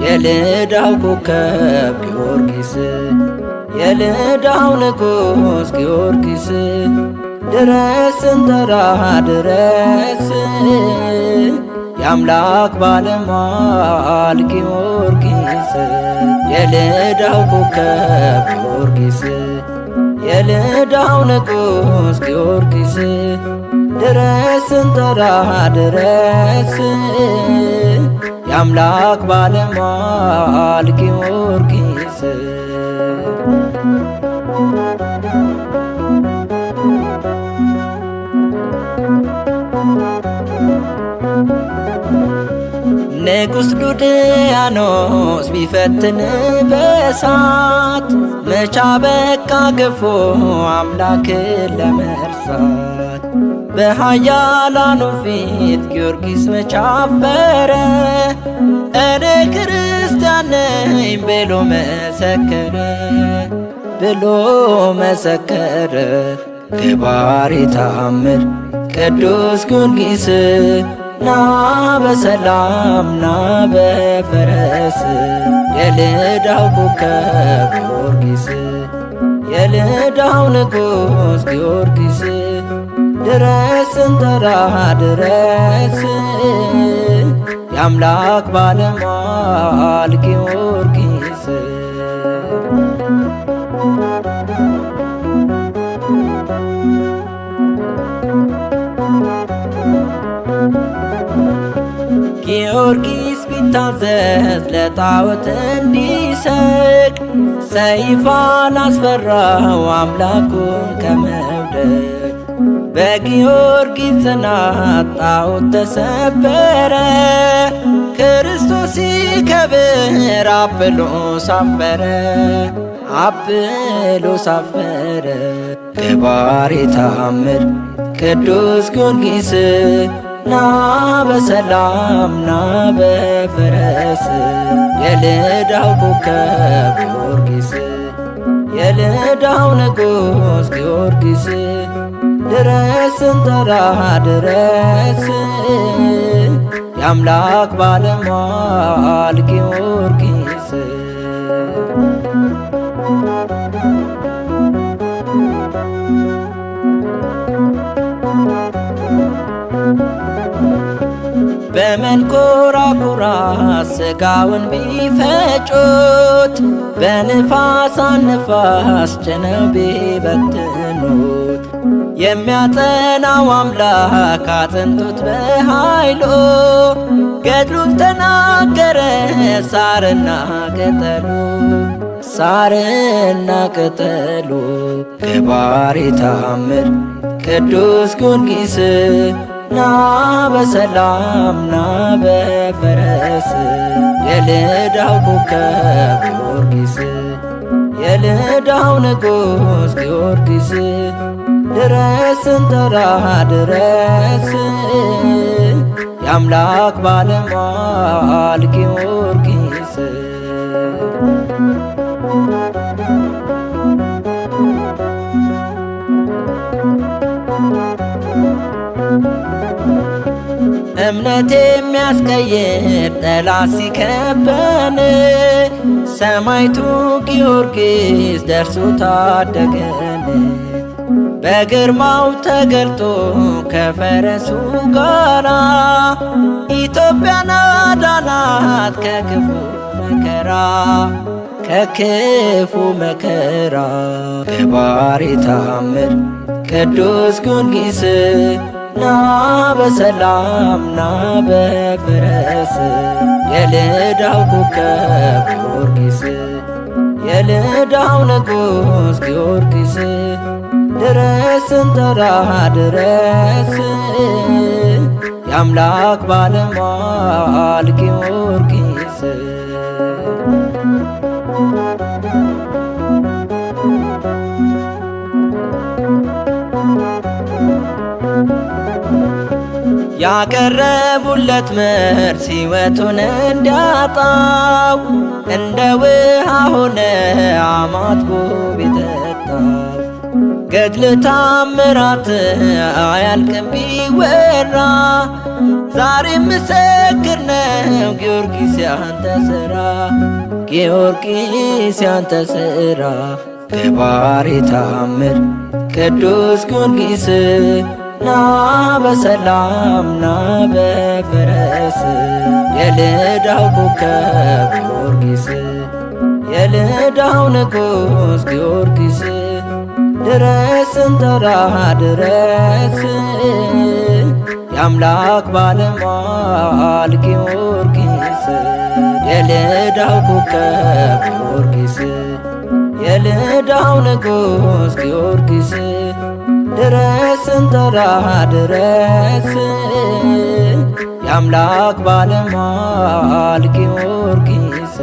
የልዳው ኮከብ ጊዮርጊስ የልዳው ንጉሥ ጊዮርጊስ ድረስ ስንጠራ ድረስ የአምላክ ባለሟል ጊዮርጊስ የልዳው ኮከብ ጊዮርጊስ የልዳው ንጉሥ ጊዮርጊስ ድረስ ስንጠራ ድረስ የአምላክ ባለሟል ጊዮርጊስ ንጉሥ ዱድያኖስ ቢፈትን በእሳት መቻ በቃ ገፎ አምላክን ለመርሳት በኃያላኑ ፊት ጊዮርጊስ መቻፈረ እኔ ክርስቲያን ነኝ ብሎ መሰከረ ገባሬ ተአምር ቅዱስ ጊዮርጊስ ና በሰላም ና በፈረስ የልዳው ኮከብ ጊዮርጊስ የልዳው ንጉሥ ጊዮርጊስ ድረስ ስንጠራ ድረስ የአምላክ ባለሟል ጊዮርጊስ ጊዮርጊስ ቢታዘዝ ለጣዖት እንዲሰቅ ሰይፍ አላስፈራው አምላኩን ከመውደቅ በጊዮርጊስ ጽናት ጣዖት ተሰበረ ክርስቶስ ሲከብር አጵሎስ አፈረ ገባሬ ተአምር ቅዱስ ጊዮርጊስ ና በሰላም ና በፈረስ የልዳው ኮከብ ጊዮርጊስ የልዳው ንጉሥ ጊዮርጊስ ድረስ ስንጠራ ድረስ የአምላክ ባለሟል ጊዮርጊስ በመንኮራኩራት ሥጋውን ቢፈጩት በንፋስ አንፋስ ጭነው ቢበትኑት የሚያጸናው አምላክ አጽንቶት በኃይሉ ገድሉን ተናገረ ሳርና ቅጠሉ ገባሬ ተአምር ቅዱስ ጊዮርጊስ ና በሰላም ና በፈረስ የልዳው ኮከብ ጊዮርጊስ የልዳው ንጉሥ ጊዮርጊስ ድረስ ስንጠራ ድረስ የአምላክ ባለሟል ጊዮርጊስ እምነት የሚያስቀይር ጠላት ሲከበን ሰማዕቱ ጊዮርጊስ ደርሶ ታደገን በግርማው ተገልጦ ከፈረሱ ጋራ ኢትዮጵያን አዳናት ከክፉ መከራ ገባሬ ተአምር ቅዱስ ጊዮርጊስ ና በሰላም ና በፈረስ የልዳው ኮከብ ጊዮርጊስ የልዳው ንጉሥ ጊዮርጊስ ድረስ ስንጠራ ድረስ የአምላክ ባለሟል ጊዮርጊስ ያቀረቡለት ምርት ሕይወቱን እንዲያጣው እንደ ውሃ ሆነ አማትቦ ቢጠጣው። ገድል ታምራት አያልቅም ቢወራ ዛሬም ምስክር ነው ጊዮርጊስ ያንተ ሥራ ጊዮርጊስ ያንተ ሥራ ገባሬ ተአምር ቅዱስ ጊዮርጊስ ና በሰላም ና በፈረስ የልዳው ኮከብ ጊዮርጊስ የልዳው ንጉሥ ጊዮርጊስ ድረስ እንጠራ ድረስ የአምላክ ባለሟል ጊዮርጊስ የልዳው ኮከብ ጊዮርጊስ የልዳው ንጉሥ ጊዮርጊስ ድረስ እንጠራ ድረስ የአምላክ ባለሟል ጊዮርጊስ